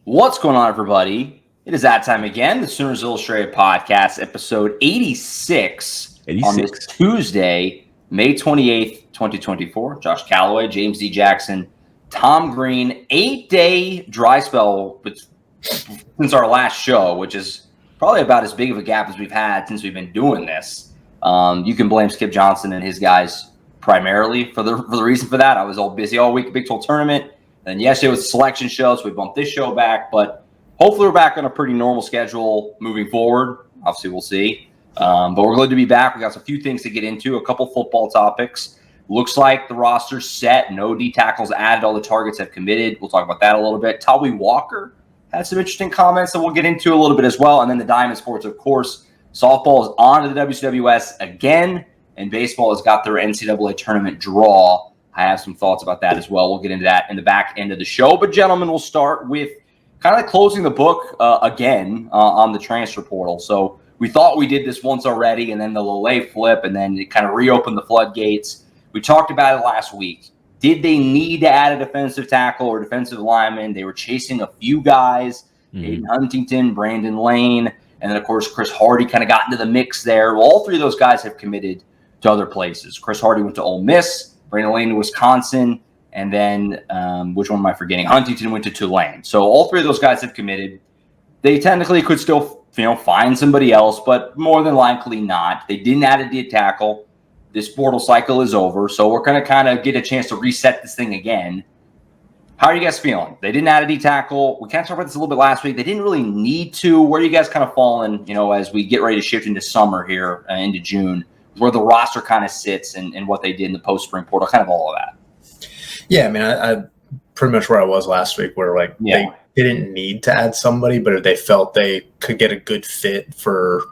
What's going on, everybody? It is that time again. The Sooners Illustrated Podcast, episode 86. On this Tuesday, May 28th, 2024. Josh Callaway, James D. Jackson, Tom Green. 8-day dry spell since our last show, which is probably about as big of a gap as we've had since we've been doing this. You can blame Skip Johnson and his guys primarily for the reason for that. I was all busy all week, Big 12 tournament. And yesterday was a selection show, so we bumped this show back. But hopefully we're back on a pretty normal schedule moving forward. Obviously, we'll see. But we're glad to be back. We got a few things to get into, a couple football topics. Looks like the roster's set. No D tackles added. All the targets have committed. We'll talk about that a little bit. Tawee Walker had some interesting comments that we'll get into a little bit as well. And then the Diamond Sports, of course. Softball is on to the WCWS again, and baseball has got their NCAA Tournament draw. I have some thoughts about that as well. We'll get into that in the back end of the show. But, gentlemen, we'll start with kind of closing the book again on the transfer portal. So we thought we did this once already, and then the Lele flip, and then it kind of reopened the floodgates. We talked about it last week. Did they need to add a defensive tackle or defensive lineman? They were chasing a few guys, Aiden Huntington, Brandon Lane, and then, of course, Chris Hardy kind of got into the mix there. Well, all three of those guys have committed to other places. Chris Hardy went to Ole Miss. Brandon Lane to Wisconsin, and then which one am I forgetting? Huntington went to Tulane. So all three of those guys have committed. They technically could still, find somebody else, but more than likely not. They didn't add a D tackle. This portal cycle is over, so we're going to kind of get a chance to reset this thing again. How are you guys feeling? They didn't add a D tackle. We kind of talked about this a little bit last week. They didn't really need to. Where are you guys kind of falling, as we get ready to shift into summer here, into June? Where the roster kind of sits and what they did in the post-spring portal, kind of all of that. Yeah, I mean, I pretty much where I was last week, where they didn't need to add somebody, but they felt they could get a good fit for,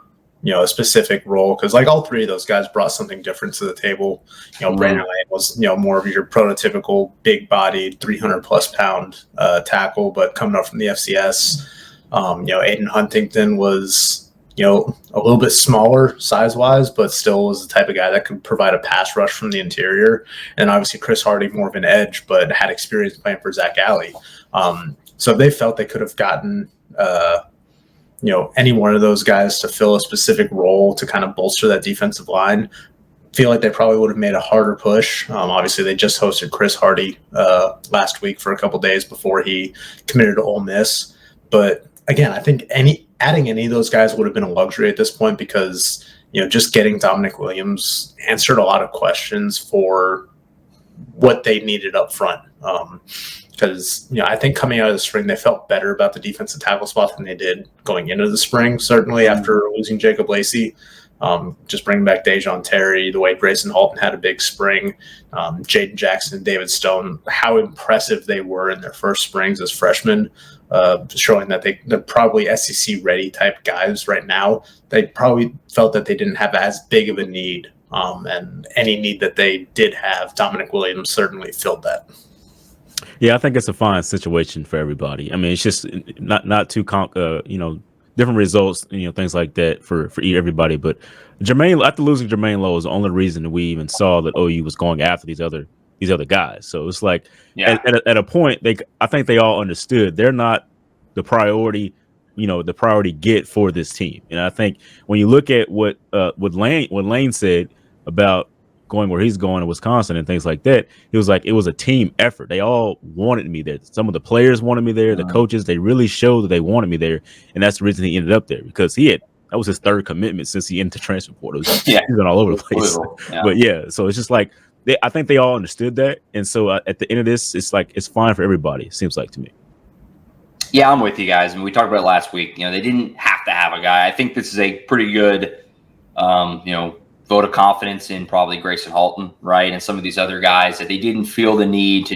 a specific role. Because all three of those guys brought something different to the table. Brandon Lane was, more of your prototypical big-bodied 300-plus pound tackle, but coming up from the FCS. Aiden Huntington was a little bit smaller size-wise, but still was the type of guy that could provide a pass rush from the interior. And obviously Chris Hardy, more of an edge, but had experience playing for Zach Alley. So they felt they could have gotten, any one of those guys to fill a specific role to kind of bolster that defensive line. Feel like they probably would have made a harder push. Obviously, they just hosted Chris Hardy last week for a couple days before he committed to Ole Miss. But again, I think adding any of those guys would have been a luxury at this point because, just getting Dominic Williams answered a lot of questions for what they needed up front. Because, I think coming out of the spring, they felt better about the defensive tackle spot than they did going into the spring, certainly after losing Jacob Lacey. Just bringing back Dejon Terry, the way Grayson Halton had a big spring, Jaden Jackson, David Stone, how impressive they were in their first springs as freshmen. Showing that they're probably SEC-ready type guys right now. They probably felt that they didn't have as big of a need, and any need that they did have, Dominic Williams certainly filled that. Yeah, I think it's a fine situation for everybody. I mean, it's just not too, different results, things like that for everybody. But Jermaine, after losing Jermaine Lowe, is the only reason that we even saw that OU was going after these other guys. So it's like at a point, I think they all understood they're not the priority, the priority get for this team. And I think when you look at what Lane said about going where he's going in Wisconsin and things like that, it was like it was a team effort. They all wanted me there. Some of the players wanted me there. The coaches, they really showed that they wanted me there, and that's the reason he ended up there because that was his third commitment since he entered the transfer portal. He's been all over the place. But so it's just like. I think they all understood that, and so at the end of this, it's like it's fine for everybody. It seems like to me. Yeah, I'm with you guys. And we talked about it last week. They didn't have to have a guy. I think this is a pretty good, vote of confidence in probably Grayson Halton, right, and some of these other guys that they didn't feel the need to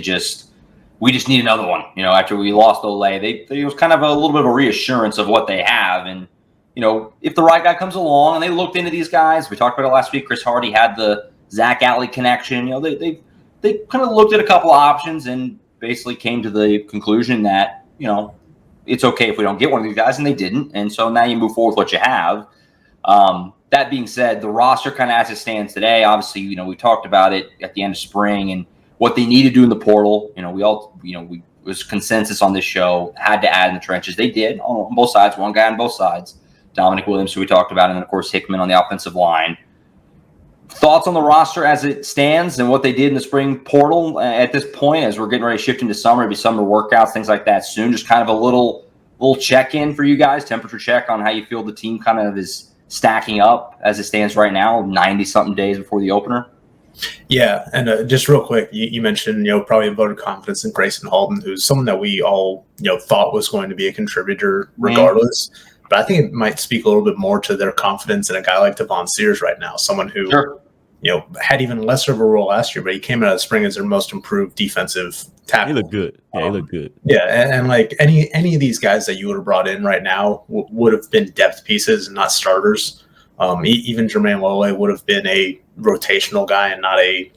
we just need another one. After we lost Ole, it was kind of a little bit of a reassurance of what they have, and if the right guy comes along, and they looked into these guys. We talked about it last week. Chris Hardy had the Zach Alley connection. They kind of looked at a couple of options and basically came to the conclusion that it's okay if we don't get one of these guys, and they didn't. And so now you move forward with what you have. That being said, the roster kind of as it stands today, obviously, we talked about it at the end of spring and what they need to do in the portal. We was consensus on this show, had to add in the trenches. They did on both sides, one guy on both sides. Dominic Williams, who we talked about, and then, of course, Hickman on the offensive line. Thoughts on the roster as it stands and what they did in the spring portal at this point as we're getting ready to shift into summer, maybe summer workouts, things like that soon? Just kind of a little check-in for you guys, temperature check on how you feel the team kind of is stacking up as it stands right now, 90-something days before the opener. Yeah, and just real quick, you mentioned, probably a vote of confidence in Grayson Halden, who's someone that we all, thought was going to be a contributor regardless. Mm-hmm. But I think it might speak a little bit more to their confidence in a guy like Devon Sears right now, someone who, had even lesser of a role last year, but he came out of the spring as their most improved defensive tackle. He looked good. Yeah, he looked good. Yeah, and like any of these guys that you would have brought in right now would have been depth pieces and not starters. Even Jermaine Lole would have been a rotational guy and not a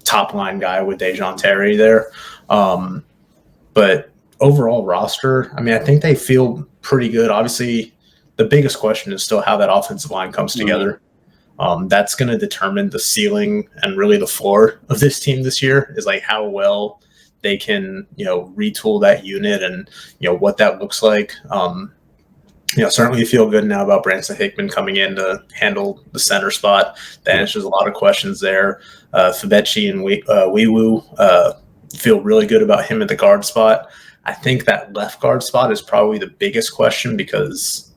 top line guy with Dejon Terry there. But overall roster, I mean, I think they feel pretty good. Obviously, the biggest question is still how that offensive line comes together. That's going to determine the ceiling and really the floor of this team this year, is like how well they can, retool that unit and, what that looks like. Certainly you feel good now about Branson Hickman coming in to handle the center spot. That answers a lot of questions there. Fabechi and Weewu feel really good about him at the guard spot. I think that left guard spot is probably the biggest question because,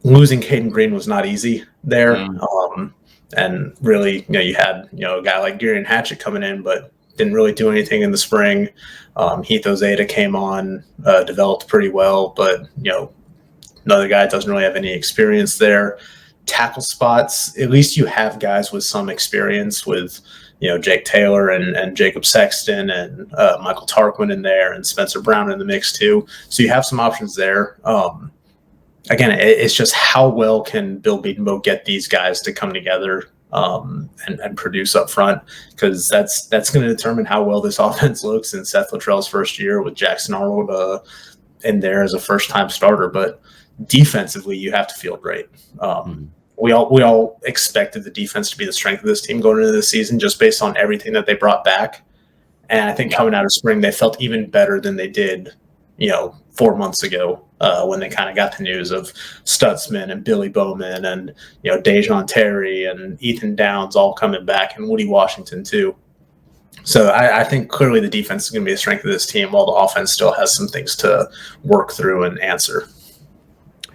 losing Caden Green was not easy there. And really, you had, a guy like Girion Hatchett coming in, but didn't really do anything in the spring. Heath Ozeda came on, developed pretty well, but, another guy doesn't really have any experience there. Tackle spots, at least you have guys with some experience with, Jake Taylor and Jacob Sexton and Michael Tarquin in there and Spencer Brown in the mix too. So you have some options there. Again, it's just how well can Bill Bedenbaugh get these guys to come together and produce up front, because that's going to determine how well this offense looks in Seth Luttrell's first year with Jackson Arnold in there as a first-time starter. But defensively, you have to feel great. We all expected the defense to be the strength of this team going into the season just based on everything that they brought back. And I think coming out of spring, they felt even better than they did, 4 months ago when they kind of got the news of Stutzman and Billy Bowman and, Dejon Terry and Ethan Downs all coming back, and Woody Washington too. So I think clearly the defense is going to be the strength of this team, while the offense still has some things to work through and answer.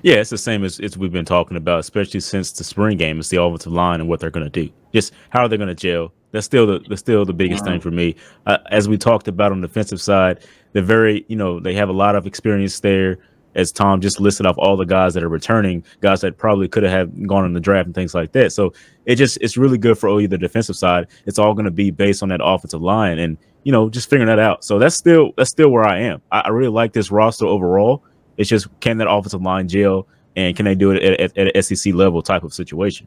Yeah, it's the same as we've been talking about, especially since the spring game. It's the offensive line and what they're going to do. Just how are they going to gel? That's still the biggest thing for me. As we talked about on the defensive side, they're very, they have a lot of experience there. As Tom just listed off all the guys that are returning, guys that probably could have gone in the draft and things like that. So it's really good for OU, the defensive side. It's all going to be based on that offensive line and, just figuring that out. So that's still where I am. I really like this roster overall. It's just, can that offensive line gel, and can they do it at an SEC level type of situation?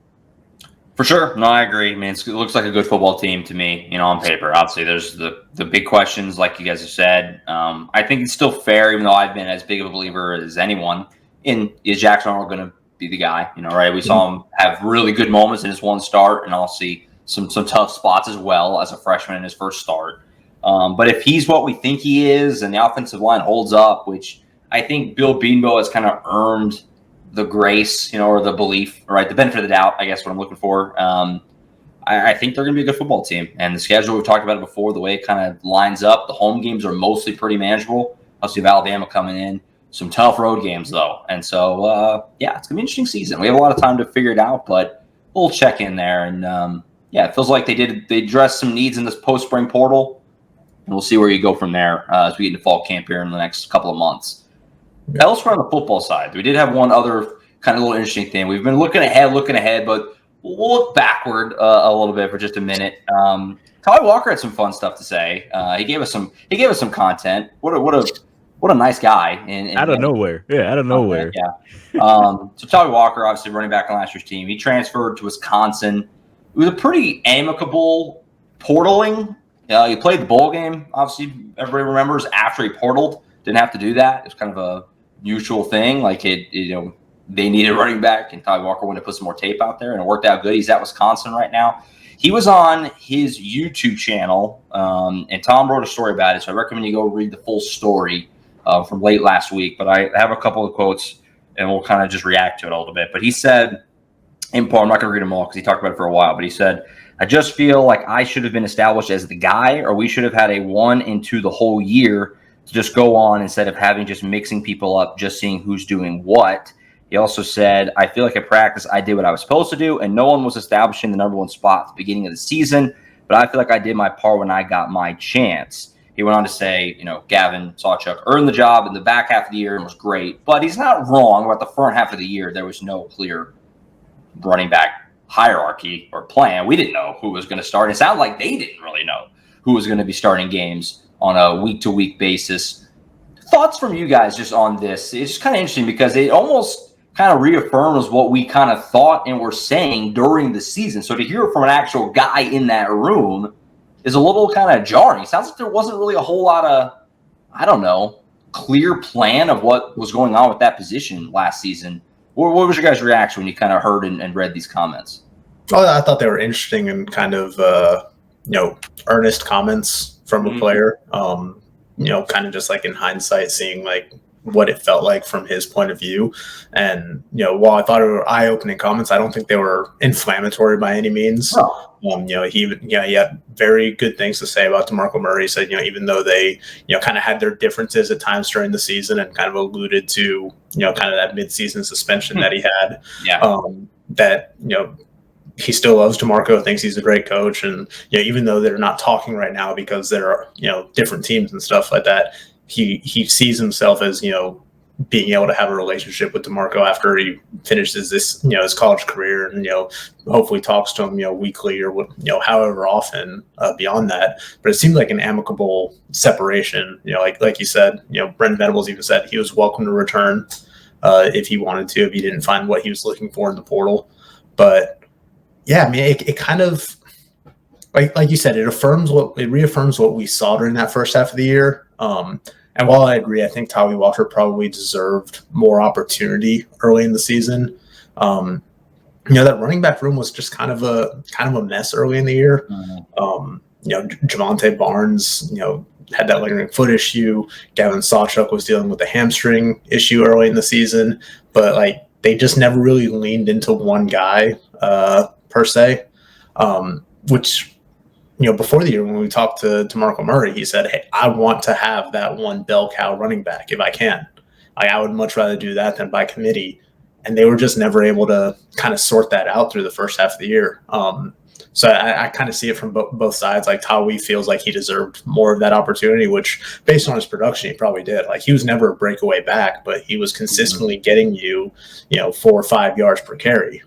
For sure. No, I agree. I mean, it looks like a good football team to me, on paper. Obviously, there's the big questions, like you guys have said. I think it's still fair, even though I've been as big of a believer as anyone, is Jackson Arnold going to be the guy? Right? We saw him have really good moments in his one start, and I'll see some tough spots as well as a freshman in his first start. But if he's what we think he is, and the offensive line holds up, which I think Bill Bedenbaugh has kind of earned the grace, or the belief, right? The benefit of the doubt, I guess, what I'm looking for. I think they're going to be a good football team. And the schedule, we've talked about it before, the way it kind of lines up, the home games are mostly pretty manageable. Obviously, Alabama coming in. Some tough road games, though. And so, it's going to be an interesting season. We have a lot of time to figure it out, but we'll check in there. And, it feels like they addressed some needs in this post-spring portal. And we'll see where you go from there as we get into fall camp here in the next couple of months. Yeah. Elsewhere on the football side, we did have one other kind of little interesting thing. We've been looking ahead, but we'll look backward a little bit for just a minute. Tawee Walker had some fun stuff to say. He gave us some content. What a nice guy. Out of nowhere. Yeah, out of nowhere. Yeah. So Tawee Walker, obviously running back on last year's team, he transferred to Wisconsin. It was a pretty amicable portaling. He played the bowl game. Obviously, everybody remembers after he portaled. Didn't have to do that. It was kind of a mutual thing. Like they needed a running back, and Tawee Walker wanted to put some more tape out there, and it worked out good. He's at Wisconsin right now. He was on his YouTube channel, and Tom wrote a story about it, so I recommend you go read the full story from late last week. But I have a couple of quotes, and we'll kind of just react to it a little bit. But he said, in part, I'm not going to read them all because he talked about it for a while, but he said, I just feel like I should have been established as the guy, or we should have had a 1 and 2 the whole year to just go on instead of having just mixing people up, just seeing who's doing what. He also said, I feel like at practice I did what I was supposed to do, and no one was establishing the number 1 spot at the beginning of the season, but I feel like I did my part when I got my chance. He went on to say, Gavin Sawchuk earned the job in the back half of the year and was great, but he's not wrong about the front half of the year. There was no clear running back hierarchy or plan. We didn't know who was going to start. It sounded like they didn't really know who was going to be starting games on a week-to-week basis. Thoughts from you guys just on this? It's just kind of interesting because it almost kind of reaffirms what we kind of thought and were saying during the season. So to hear it from an actual guy in that room is a little kind of jarring. It sounds like there wasn't really a whole lot of, clear plan of what was going on with that position last season. What was your guys' reaction when you kind of heard and read these comments? Well, I thought they were interesting and kind of, earnest comments from a player. Kind of just like in hindsight, seeing like what it felt like from his point of view. And, while I thought it were eye-opening comments, I don't think they were inflammatory by any means. Oh. He had very good things to say about DeMarco Murray. He said, even though they, kind of had their differences at times during the season and kind of alluded to, kind of that midseason suspension that he had, that, he still loves DeMarco, thinks he's a great coach. And, even though they're not talking right now because they're, different teams and stuff like that, he sees himself as, being able to have a relationship with DeMarco after he finishes this, his college career and, hopefully talks to him, weekly or, however often beyond that. But it seemed like an amicable separation, like you said, Brendan Venables even said he was welcome to return if he wanted to, if he didn't find what he was looking for in the portal. But yeah, I mean, it kind of, like you said, it reaffirms what we saw during that first half of the year. And while I agree, I think Tawee Walker probably deserved more opportunity early in the season. That running back room was just kind of a mess early in the year. Javonte Barnes, had that lingering foot issue. Gavin Sawchuk was dealing with a hamstring issue early in the season, but they just never really leaned into one guy per se, which. Before the year when we talked to DeMarco Murray, he said, hey, I want to have that one bell cow running back if I can. I would much rather do that than by committee. And they were just never able to kind of sort that out through the first half of the year. So I kind of see it from both sides. Like Tawee feels like he deserved more of that opportunity, which based on his production, he probably did. He was never a breakaway back, but he was consistently getting you, 4 or 5 yards per carry.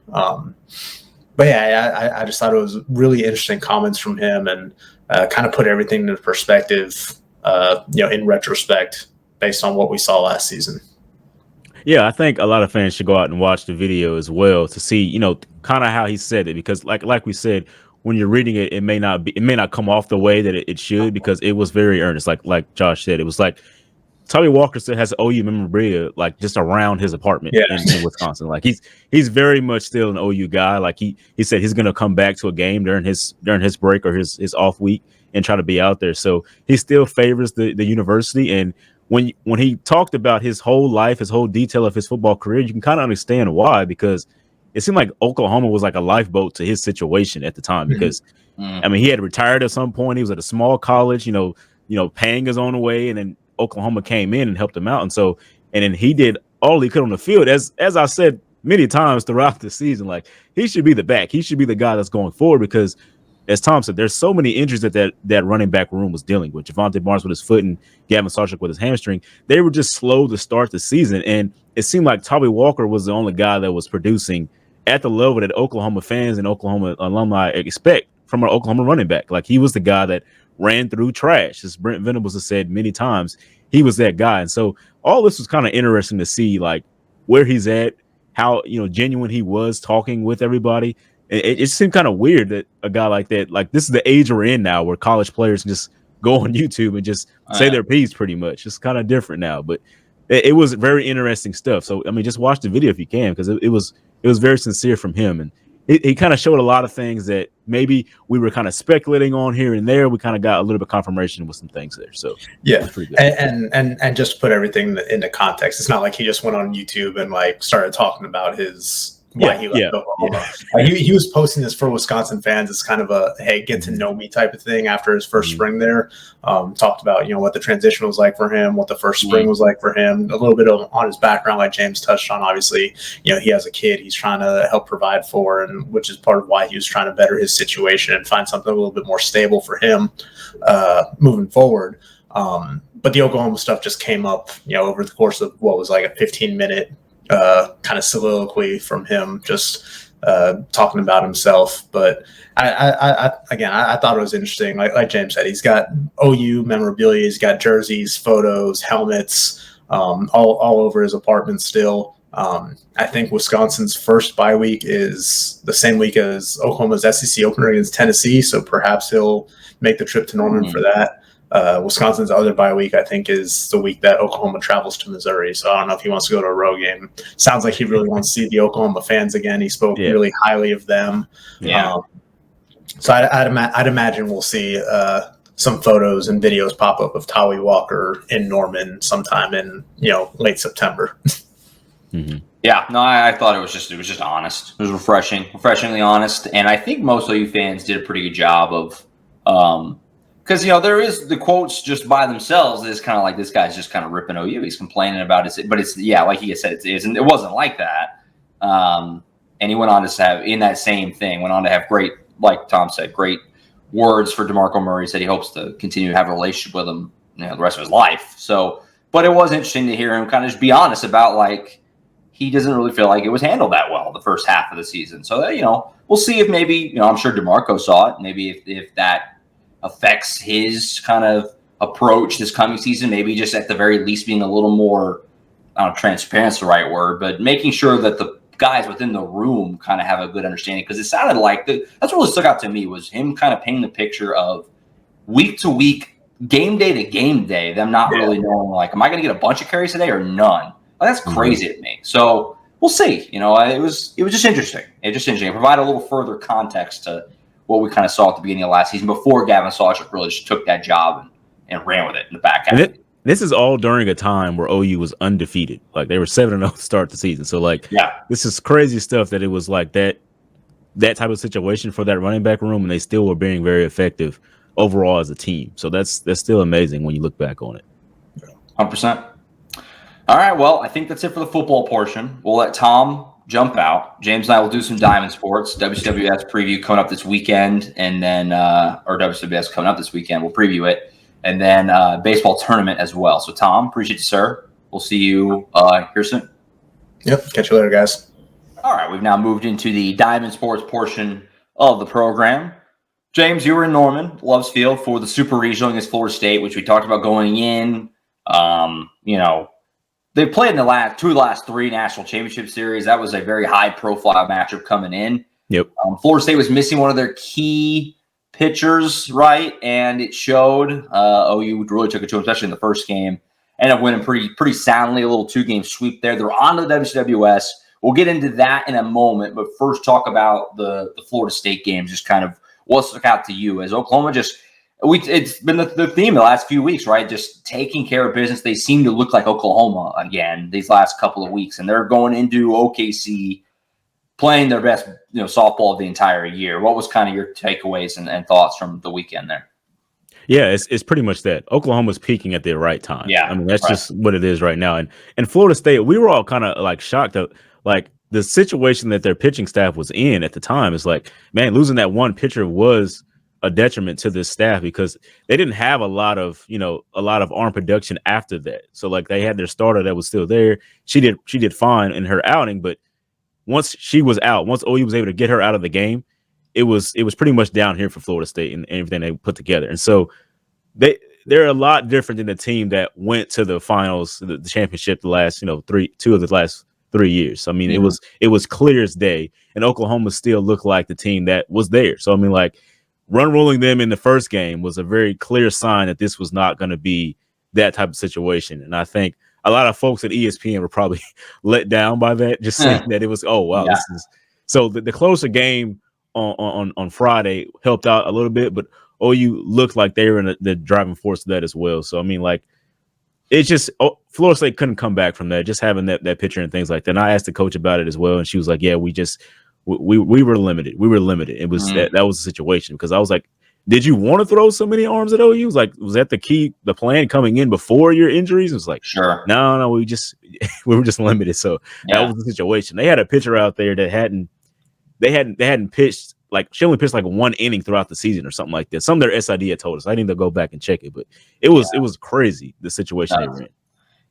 But yeah, I just thought it was really interesting comments from him and kind of put everything into perspective, in retrospect based on what we saw last season. Yeah, I think a lot of fans should go out and watch the video as well to see, kind of how he said it, because like we said, when you're reading it, it may not come off the way that it should, because it was very earnest. Like Josh said, it was like Tawee Walker still has OU memorabilia just around his apartment in Wisconsin. He's very much still an OU guy. He said he's gonna come back to a game during his break or his off week and try to be out there. So he still favors the university. And when he talked about his whole life, his whole detail of his football career, you can kind of understand why, because it seemed like Oklahoma was like a lifeboat to his situation at the time. Because I mean, he had retired at some point. He was at a small college, paying his own way, and then Oklahoma came in and helped him out. And then he did all he could on the field. As I said many times throughout the season, he should be the back. He should be the guy that's going forward, because as Tom said, there's so many injuries that running back room was dealing with. Javonte Barnes with his foot and Gavin Sawchuk with his hamstring. They were just slow to start the season. And it seemed like Tawee Walker was the only guy that was producing at the level that Oklahoma fans and Oklahoma alumni expect from an Oklahoma running back. He was the guy that ran through trash, as Brent Venables has said many times. He was that guy. And so all this was kind of interesting to see, where he's at, how genuine he was talking with everybody. It seemed kind of weird that a guy like that, this is the age we're in now, where college players can just go on YouTube and just say their piece pretty much. It's kind of different now, but it was very interesting stuff. So I mean, just watch the video if you can, because it was very sincere from him. And he kind of showed a lot of things that maybe we were kind of speculating on here and there. We kind of got a little bit of confirmation with some things there. So yeah, and just to put everything into context, it's not like he just went on YouTube and like started talking about why he left Oklahoma. He was posting this for Wisconsin fans. It's kind of a, hey, get to know me type of thing after his first spring there. Talked about, what the transition was like for him, what the first spring was like for him, a little bit on his background, like James touched on. Obviously, he has a kid he's trying to help provide for, and which is part of why he was trying to better his situation and find something a little bit more stable for him moving forward. But the Oklahoma stuff just came up, over the course of what was like a 15-minute kind of soliloquy from him, just talking about himself. But I thought it was interesting. Like James said, he's got OU memorabilia, he's got jerseys, photos, helmets, all over his apartment still. I think Wisconsin's first bye week is the same week as Oklahoma's SEC opener against Tennessee, so perhaps he'll make the trip to Norman for that. Wisconsin's other bye week, I think, is the week that Oklahoma travels to Missouri. So I don't know if he wants to go to a road game. Sounds like he really wants to see the Oklahoma fans again. He spoke really highly of them. Yeah. So I'd imagine we'll see some photos and videos pop up of Tawee Walker in Norman sometime in late September. Mm-hmm. Yeah, no, I thought it was just honest. It was refreshingly honest, and I think most OU fans did a pretty good job of. Because, there is the quotes just by themselves is kind of like this guy's just kind of ripping OU. He's complaining about it. But it's, like he said, it wasn't like that. And he went on to have, in that same thing, went on to have great, like Tom said, great words for DeMarco Murray. Said he hopes to continue to have a relationship with him the rest of his life. So, but it was interesting to hear him kind of just be honest about, like, he doesn't really feel like it was handled that well the first half of the season. So, we'll see if maybe, I'm sure DeMarco saw it. Maybe if that affects his kind of approach this coming season, maybe just at the very least being a little more, I don't know, transparent's the right word, but making sure that the guys within the room kind of have a good understanding. Because it sounded like that's what really stuck out to me was him kind of painting the picture of week to week, game day to game day, them not really knowing, like, am I going to get a bunch of carries today or none? Like, that's crazy to me. So we'll see. It was just interesting. It provided a little further context to what we kind of saw at the beginning of last season before Gavin Sawchuk really just took that job and ran with it in the back half. This is all during a time where OU was undefeated. Like, they were 7-0 to start the season. So, like, this is crazy stuff that it was like that type of situation for that running back room, and they still were being very effective overall as a team. So that's still amazing when you look back on it. 100%. All right, well, I think that's it for the football portion. We'll let Tom jump out. James and I will do some Diamond Sports, WCWS preview coming up this weekend, and then or WCWS coming up this weekend. We'll preview it, and then baseball tournament as well. So, Tom, appreciate you, sir. We'll see you here soon. Yep. Catch you later, guys. All right, we've now moved into the Diamond Sports portion of the program. James, you were in Norman, Loves Field, for the Super Regional against Florida State, which we talked about going in. They played in the last three national championship series. That was a very high-profile matchup coming in. Yep. Florida State was missing one of their key pitchers, right? And it showed. OU really took it to them, especially in the first game. Ended up winning pretty soundly, a little two-game sweep there. They're on to the WCWS. We'll get into that in a moment, but first talk about the Florida State games, just kind of what stuck out to you as Oklahoma just – it's been the theme the last few weeks, right? Just taking care of business. They seem to look like Oklahoma again these last couple of weeks, and they're going into OKC playing their best, softball of the entire year. What was kind of your takeaways and thoughts from the weekend there? Yeah, it's pretty much that. Oklahoma's peaking at the right time. Yeah, I mean, that's just what it is right now. And Florida State, we were all kind of like shocked at like the situation that their pitching staff was in at the time. Is like, man, losing that one pitcher was a detriment to this staff because they didn't have a lot of arm production after that. So like they had their starter that was still there. She did fine in her outing, but once she was out, once OU was able to get her out of the game, it was pretty much down here for Florida State and everything they put together. And so they're a lot different than the team that went to the finals, the championship, the last two of the last 3 years. So, I mean, it was clear as day, and Oklahoma still looked like the team that was there. So I mean, like, run ruling them in the first game was a very clear sign that this was not going to be that type of situation. And I think a lot of folks at ESPN were probably let down by that, just saying that it was, oh, wow, this is So the closer game on Friday helped out a little bit, but OU looked like they were in the driving force of that as well. So I mean, like, it's just Florida State couldn't come back from that, just having that pitcher and things like that. And I asked the coach about it as well, and she was like, "Yeah, we were limited. We were limited. It was that was the situation." Because I was like, "Did you want to throw so many arms at OU? Was that the plan coming in before your injuries?" It was like, sure, no, we were just limited. So that was the situation. They had a pitcher out there that hadn't pitched. Like, she only pitched like one inning throughout the season or something like that. Some of their SID had told us. I need to go back and check it, but it was crazy, the situation they were in.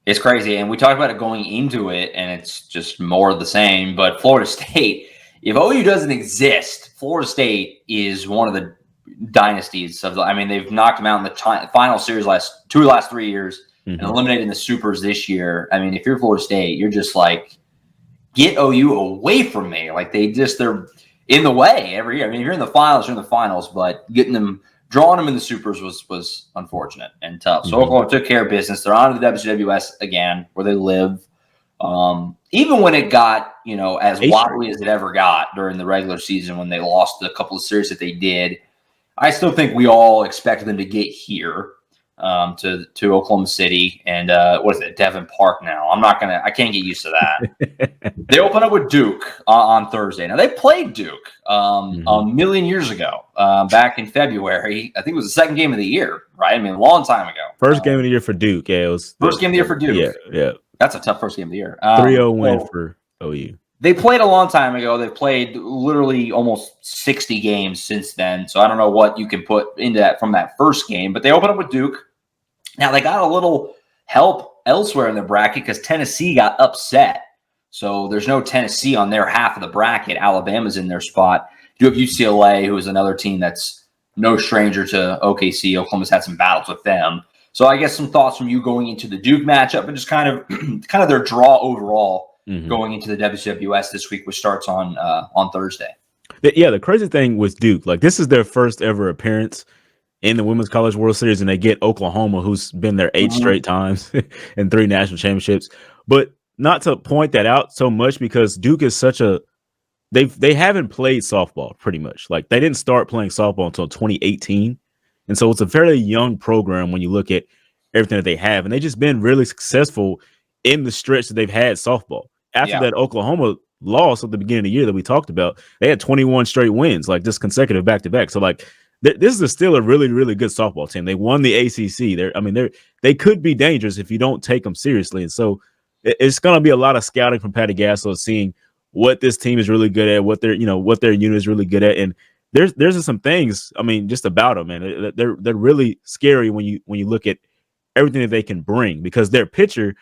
It's crazy, and we talked about it going into it, and it's just more of the same. But Florida State, if OU doesn't exist, Florida State is one of the dynasties of. I mean, they've knocked them out in the final series last 3 years, and eliminated in the supers this year. I mean, if you're Florida State, you're just like, get OU away from me. Like, they're in the way every year. I mean, if you're in the finals, you're in the finals, but drawing them in the supers was unfortunate and tough. So Oklahoma took care of business. They're on to the WCWS again, where they live. Even when it got, as wobbly as it ever got during the regular season, when they lost a couple of series that they did, I still think we all expected them to get here to Oklahoma City and what is it, Devon Park now. I can't get used to that. They open up with Duke on Thursday. Now, they played Duke a million years ago, back in February. I think it was the second game of the year, right? I mean, a long time ago. First game of the year for Duke. Yeah, it was first game of the year for Duke. Yeah. That's a tough first game of the year. 3-0 win for OU. They played a long time ago. They've played literally almost 60 games since then. So I don't know what you can put into that from that first game. But they open up with Duke. Now, they got a little help elsewhere in the bracket because Tennessee got upset. So there's no Tennessee on their half of the bracket. Alabama's in their spot. You have UCLA, who is another team that's no stranger to OKC. Oklahoma's had some battles with them. So I guess some thoughts from you going into the Duke matchup and just kind of their draw overall going into the WCWS this week, which starts on Thursday. Yeah, the crazy thing with Duke, like, this is their first ever appearance in the Women's College World Series, and they get Oklahoma, who's been there 8 straight times and 3 national championships. But not to point that out so much, because Duke is such a they haven't played softball pretty much. Like, they didn't start playing softball until 2018, and so it's a fairly young program when you look at everything that they have, and they've just been really successful in the stretch that they've had softball. After that Oklahoma loss at the beginning of the year that we talked about, they had 21 straight wins, like, just consecutive back to back. So, like, this is still a really, really good softball team. They won the ACC. They could be dangerous if you don't take them seriously. And so it's going to be a lot of scouting from Patty Gasso, seeing what this team is really good at, what their unit is really good at. And there's just some things, just about them, man. They're really scary when you look at everything that they can bring, because their pitcher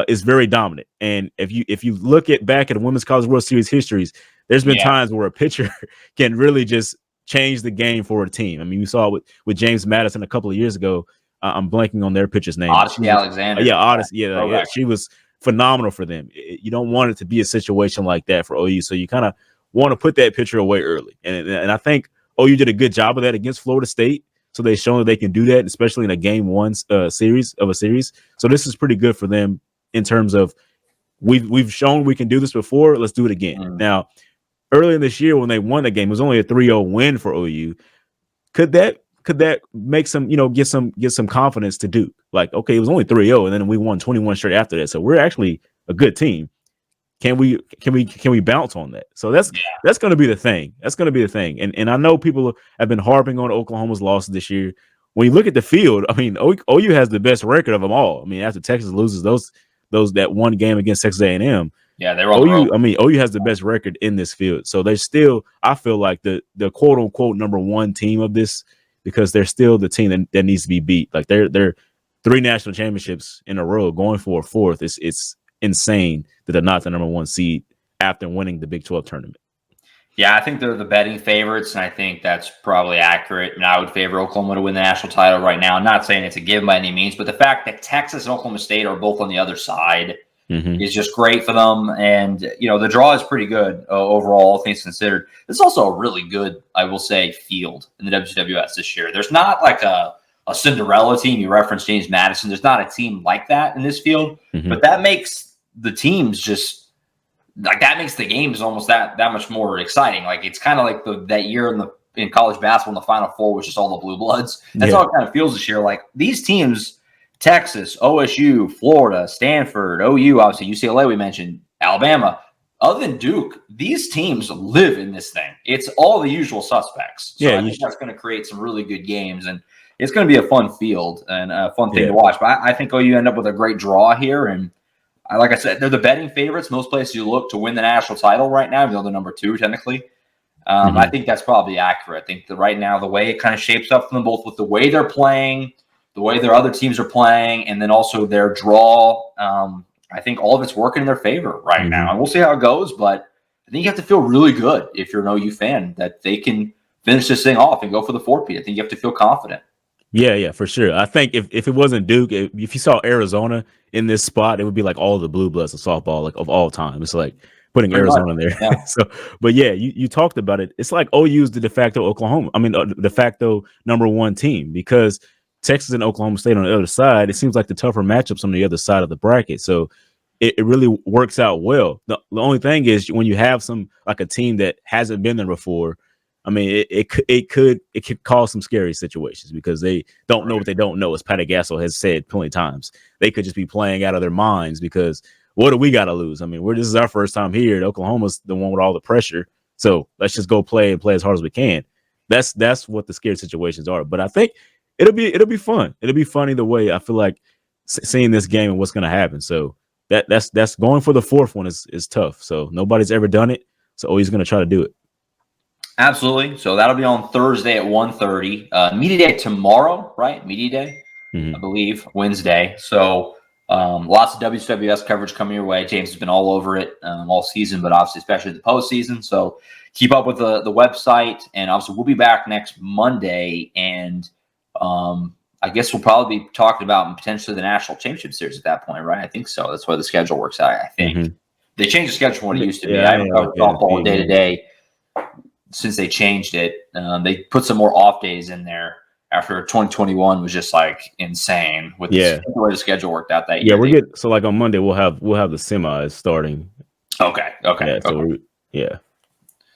is very dominant. And if you look back at the Women's College World Series histories, there's been times where a pitcher can really just change the game for a team. We saw it with James Madison a couple of years ago. I'm blanking on their pitcher's name. Odyssey Alexander. Yeah, she was phenomenal for them. You don't want it to be a situation like that for OU, so you kind of want to put that pitcher away early. And I think OU did a good job of that against Florida State. So they've shown that they can do that, especially in a game one series. So this is pretty good for them in terms of we've shown we can do this before. Let's do it again. Now, earlier in this year when they won the game, it was only a 3-0 win for OU. Could that make some, get some confidence to Duke? Like, okay, it was only 3-0, and then we won 21 straight after that. So we're actually a good team. Can we bounce on that? So that's going to be the thing. That's going to be the thing. And I know people have been harping on Oklahoma's losses this year. When you look at the field, OU has the best record of them all. After Texas loses that one game against Texas A&M. Yeah, they were on OU. OU has the best record in this field. So they're still, I feel like, the quote unquote number one team of this, because they're still the team that needs to be beat. Like, they're 3 national championships in a row, going for a 4th. It's insane that they're not the number 1 seed after winning the Big 12 tournament. Yeah, I think they're the betting favorites, and I think that's probably accurate. And I would favor Oklahoma to win the national title right now. I'm not saying it's a given by any means, but the fact that Texas and Oklahoma State are both on the other side is just great for them. And, the draw is pretty good overall, all things considered. It's also a really good, I will say, field in the WCWS this year. There's not like a Cinderella team. You referenced James Madison. There's not a team like that in this field, but that makes the teams just like that makes the games almost that much more exciting. Like it's kind of like that year in college basketball in the Final Four, which is all the blue bloods. That's how it kind of feels this year. Like these teams, Texas, OSU, Florida, Stanford, OU, obviously UCLA, we mentioned, Alabama. Other than Duke, these teams live in this thing. It's all the usual suspects. So I think that's going to create some really good games, and it's going to be a fun field and a fun thing to watch. But I think OU end up with a great draw here, and like I said, they're the betting favorites. Most places you look to win the national title right now, even though they're number 2 technically. I think that's probably accurate. I think that right now the way it kind of shapes up for them, both with the way they're playing, the way their other teams are playing, and then also their draw. I think all of it's working in their favor right now. And we'll see how it goes, but I think you have to feel really good if you're an OU fan that they can finish this thing off and go for the 4-peat. I think you have to feel confident. Yeah, for sure. I think if it wasn't Duke, if you saw Arizona in this spot, it would be like all the blue bloods of softball, like of all time. It's like putting Arizona there. Yeah. But yeah, you talked about it. It's like OU is the de facto Oklahoma. I mean, de facto number 1 team, because Texas and Oklahoma State on the other side, it seems like the tougher matchups on the other side of the bracket. So it really works out well. The only thing is when you have a team that hasn't been there before, I mean, it could cause some scary situations because they don't know what they don't know. As Patty Gasso has said plenty of times, they could just be playing out of their minds because what do we got to lose? I mean, this is our first time here. Oklahoma's the one with all the pressure, so let's just go play as hard as we can. That's what the scary situations are. But I think it'll be fun. It'll be fun either way. I feel like seeing this game and what's going to happen. So that's going for the 4th one is tough. So nobody's ever done it. So he's going to try to do it. Absolutely. So that'll be on Thursday at 1:30. Media day tomorrow, right? Media day, I believe, Wednesday. So lots of WCWS coverage coming your way. James has been all over it all season, but obviously especially the postseason. So keep up with the website. And obviously we'll be back next Monday. And I guess we'll probably be talking about potentially the National Championship Series at that point, right? I think so. That's why the schedule works out, I think. They changed the schedule from what it used to be. I haven't covered softball day-to-day since they changed it. They put some more off days in there after 2021 was just like insane with the way the schedule worked out that year. Yeah, we're good. So like on Monday we'll have the semis starting. Okay.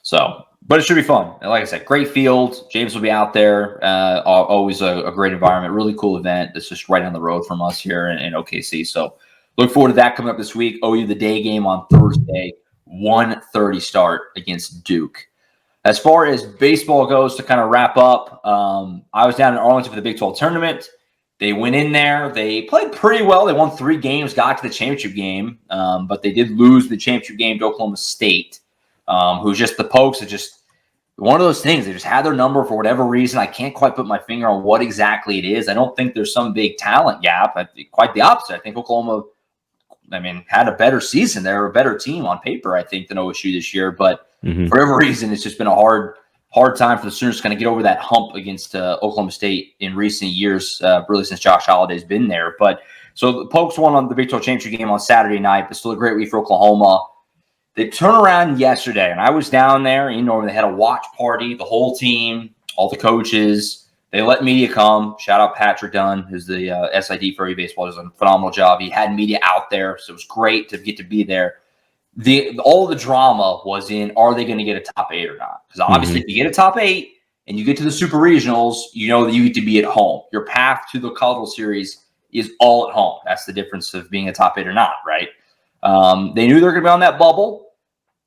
So but it should be fun. And like I said, great field. James will be out there. Always a great environment. Really cool event. That's just right down the road from us here in OKC. So look forward to that coming up this week. OU the day game on Thursday, 1:30 start against Duke. As far as baseball goes, to kind of wrap up, I was down in Arlington for the Big 12 tournament. They went in there. They played pretty well. They won 3 games, got to the championship game, but they did lose the championship game to Oklahoma State, who's just the Pokes. Are just one of those things. They just had their number for whatever reason. I can't quite put my finger on what exactly it is. I don't think there's some big talent gap. I think quite the opposite. I think Oklahoma, had a better season. They're a better team on paper, I think, than OSU this year, but for whatever reason, it's just been a hard time for the Sooners to kind of get over that hump against Oklahoma State in recent years, really since Josh Holliday's been there. But so the Pokes won on the Big 12 championship game on Saturday night, but still a great week for Oklahoma. They turned around yesterday, and I was down there. They had a watch party, the whole team, all the coaches. They let media come. Shout out Patrick Dunn, who's the SID for OU Baseball. Does a phenomenal job. He had media out there, so it was great to get to be there. All the drama was in, are they going to get a top 8 or not? Because obviously if you get a top 8 and you get to the Super Regionals, you know that you get to be at home. Your path to the College World Series is all at home. That's the difference of being a top 8 or not, right? They knew they were going to be on that bubble,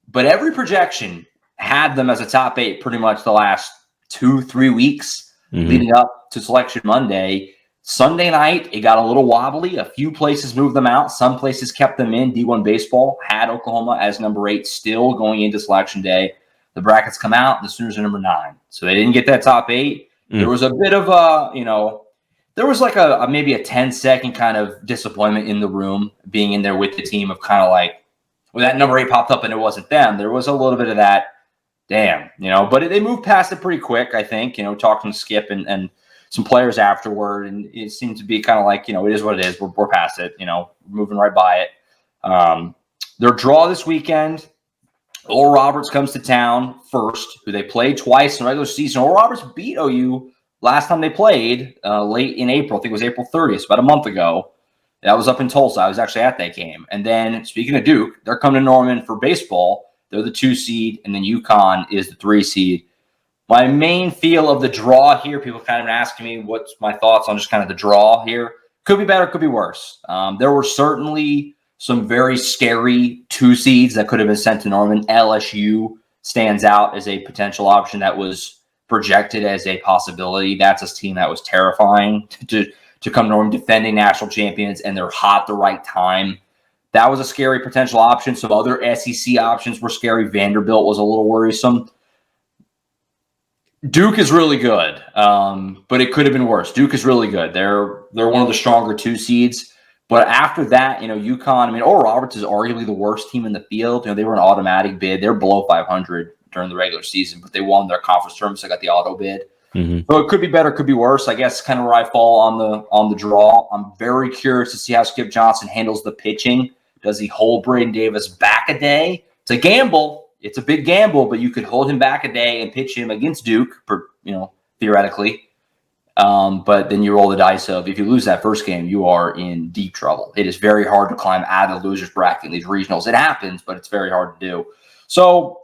but every projection had them as a top 8 pretty much the last 2-3 weeks leading up to Selection Monday. Sunday night, it got a little wobbly. A few places moved them out. Some places kept them in. D1 Baseball had Oklahoma as number 8 still going into Selection Day. The brackets come out. The Sooners are number 9. So they didn't get that top 8. There was a bit of there was like maybe a 10-second kind of disappointment in the room being in there with the team of kind of like, when that number 8 popped up and it wasn't them, there was a little bit of that, damn, but they moved past it pretty quick, I think, talking to Skip and some players afterward, and it seemed to be kind of like, it is what it is. We're past it, moving right by it. Their draw this weekend, Oral Roberts comes to town first, who they played twice in the regular season. Oral Roberts beat OU last time they played late in April. I think it was April 30th, about a month ago. That was up in Tulsa. I was actually at that game. And then speaking of Duke, they're coming to Norman for baseball. They're the 2 seed, and then UConn is the 3 seed. My main feel of the draw here, people kind of asking me what's my thoughts on just kind of the draw here. Could be better, could be worse. There were certainly some very scary 2 seeds that could have been sent to Norman. LSU stands out as a potential option that was projected as a possibility. That's a team that was terrifying to come to Norman, defending national champions, and they're hot the right time. That was a scary potential option. Some other SEC options were scary. Vanderbilt was a little worrisome. Duke is really good, but it could have been worse. Duke is really good. They're one of the stronger 2 seeds. But after that, UConn, Oral Roberts is arguably the worst team in the field. They were an automatic bid. They're below 500 during the regular season, but they won their conference tournament, so they got the auto bid. Mm-hmm. So it could be better, could be worse. I guess kind of where I fall on the draw. I'm very curious to see how Skip Johnson handles the pitching. Does he hold Braden Davis back a day? It's a gamble. It's a big gamble, but you could hold him back a day and pitch him against Duke, theoretically. But then you roll the dice of if you lose that first game, you are in deep trouble. It is very hard to climb out of the loser's bracket in these regionals. It happens, but it's very hard to do. So,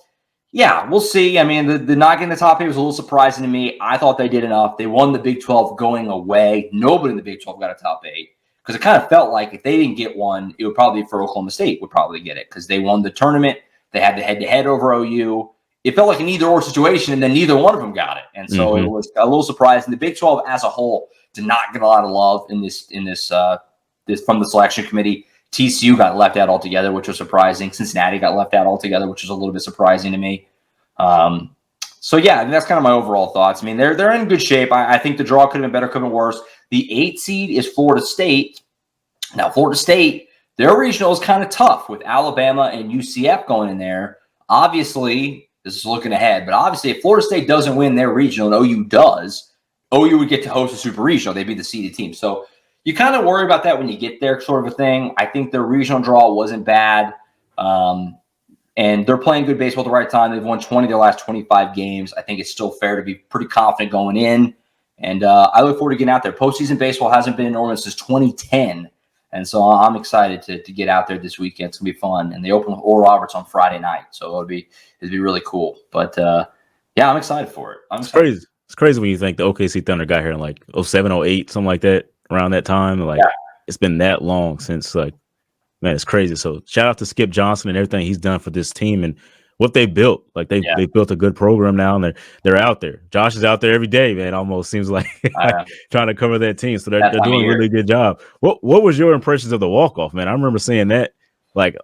yeah, we'll see. The not getting the top 8 was a little surprising to me. I thought they did enough. They won the Big 12 going away. Nobody in the Big 12 got a top 8 because it kind of felt like if they didn't get one, it would probably be for Oklahoma State would probably get it because they won the tournament. They had the head-to-head over OU. It felt like an either-or situation, and then neither one of them got it. And so It was a little surprising. The Big 12 as a whole did not get a lot of love in this from the selection committee. TCU got left out altogether, which was surprising. Cincinnati got left out altogether, which was a little bit surprising to me. So yeah, that's kind of my overall thoughts. They're in good shape. I think the draw could have been better, could have been worse. The 8 seed is Florida State. Now, Florida State, their regional is kind of tough with Alabama and UCF going in there. Obviously, this is looking ahead, but obviously if Florida State doesn't win their regional and OU does, OU would get to host a super regional. They'd be the seeded team. So you kind of worry about that when you get there, sort of a thing. I think their regional draw wasn't bad. And they're playing good baseball at the right time. They've won 20 of their last 25 games. I think it's still fair to be pretty confident going in. And I look forward to getting out there. Postseason baseball hasn't been in Norman since 2010. And so I'm excited to get out there this weekend. It's going to be fun. And they open with Oral Roberts on Friday night. So it'd be really cool. But, yeah, I'm excited for it. It's crazy. It's crazy when you think the OKC Thunder got here in like 07, 08, something like that, around that time. It's been that long since, man, it's crazy. So shout out to Skip Johnson and everything he's done for this team and what they built. They built a good program now, and they're out there. Josh is out there every day, man. Almost seems like trying to cover that team. So they're doing a really good job. What was your impressions of the walk-off, man? I remember seeing that.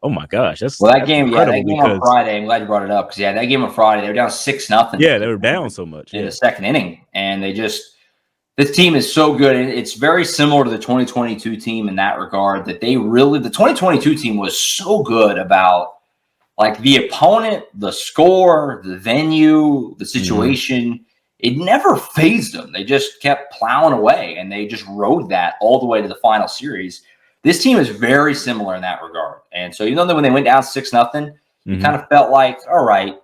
Oh my gosh, that game on Friday. I'm glad you brought it up because that game on Friday they were down 6-0. Yeah, they were down so much in the second inning, and this team is so good. And it's very similar to the 2022 team in that regard. That the 2022 team was so good about the opponent, the score, the venue, the situation. It never fazed them. They just kept plowing away, and they just rode that all the way to the final series. This team is very similar in that regard. And so, that when they went down 6-0, you kind of felt like, all right,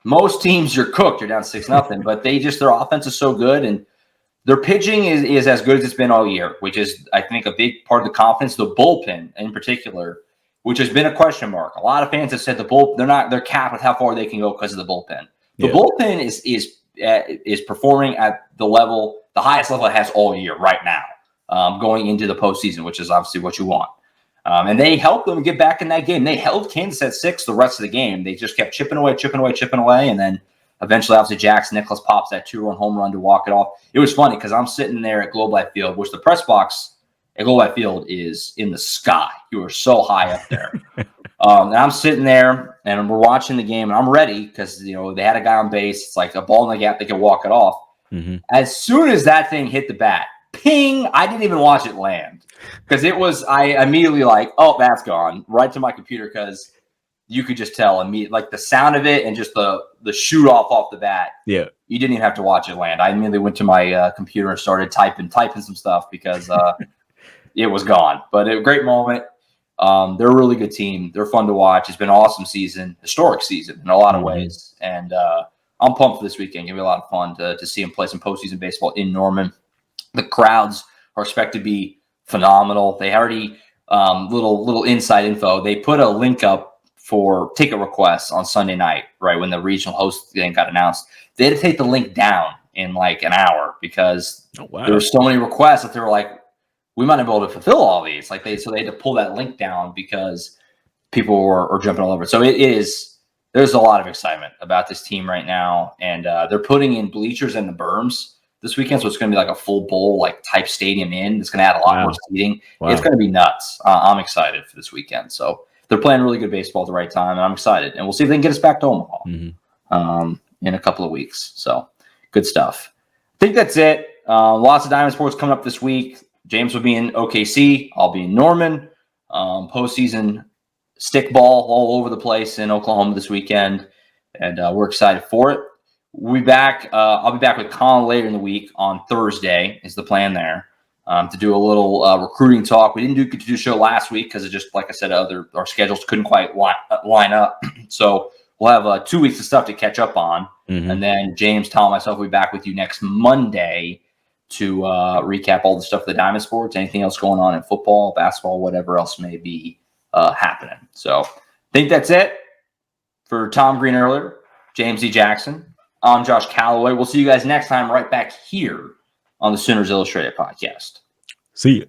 most teams you're cooked, you're down 6-0, but their offense is so good and their pitching is as good as it's been all year, which is, I think, a big part of the confidence. The bullpen in particular, which has been a question mark. A lot of fans have said they're capped with how far they can go because of the bullpen. The bullpen is performing at the highest level it has all year right now. Going into the postseason, which is obviously what you want. And they helped them get back in that game. They held Kansas at 6 the rest of the game. They just kept chipping away. And then eventually, obviously, Jackson Nicholas pops that 2-run home run to walk it off. It was funny because I'm sitting there at Globe Life Field, which the press box at Globe Life Field is in the sky. You are so high up there. And I'm sitting there, and we're watching the game, and I'm ready because, they had a guy on base. It's like a ball in the gap. They can walk it off. Mm-hmm. As soon as that thing hit the bat, ping! I didn't even watch it land because I immediately that's gone right to my computer because you could just tell immediately, the sound of it and just the shoot off the bat. Yeah, you didn't even have to watch it land. I immediately went to my computer and started typing some stuff because it was gone. But a great moment. They're a really good team. They're fun to watch. It's been an awesome season, historic season in a lot of ways, and I'm pumped for this weekend. It'll be a lot of fun to see them play some postseason baseball in Norman. The crowds are expected to be phenomenal. They already little inside info. They put a link up for ticket requests on Sunday night, right when the regional host thing got announced. They had to take the link down in like an hour because there were so many requests that they were like, we might not be able to fulfill all these. So they had to pull that link down because people were jumping all over it. So there's a lot of excitement about this team right now, and they're putting in bleachers in the berms this weekend, so it's going to be like a full bowl like type stadium in. It's going to add a lot more seating. Wow. It's going to be nuts. I'm excited for this weekend. So they're playing really good baseball at the right time, and I'm excited. And we'll see if they can get us back to Omaha in a couple of weeks. So good stuff. I think that's it. Lots of Diamond Sports coming up this week. James will be in OKC. I'll be in Norman. Postseason stickball all over the place in Oklahoma this weekend, and we're excited for it. We'll be back. I'll be back with Colin later in the week on Thursday is the plan there to do a little recruiting talk. We didn't get to do a show last week because it just, like I said, our schedules couldn't quite line up. So we'll have 2 weeks of stuff to catch up on. And then James, Tom, and myself will be back with you next Monday to recap all the stuff with the Diamond Sports, anything else going on in football, basketball, whatever else may be happening. So I think that's it for Tom Green earlier, James E. Jackson. I'm Josh Callaway. We'll see you guys next time right back here on the Sooners Illustrated podcast. See you.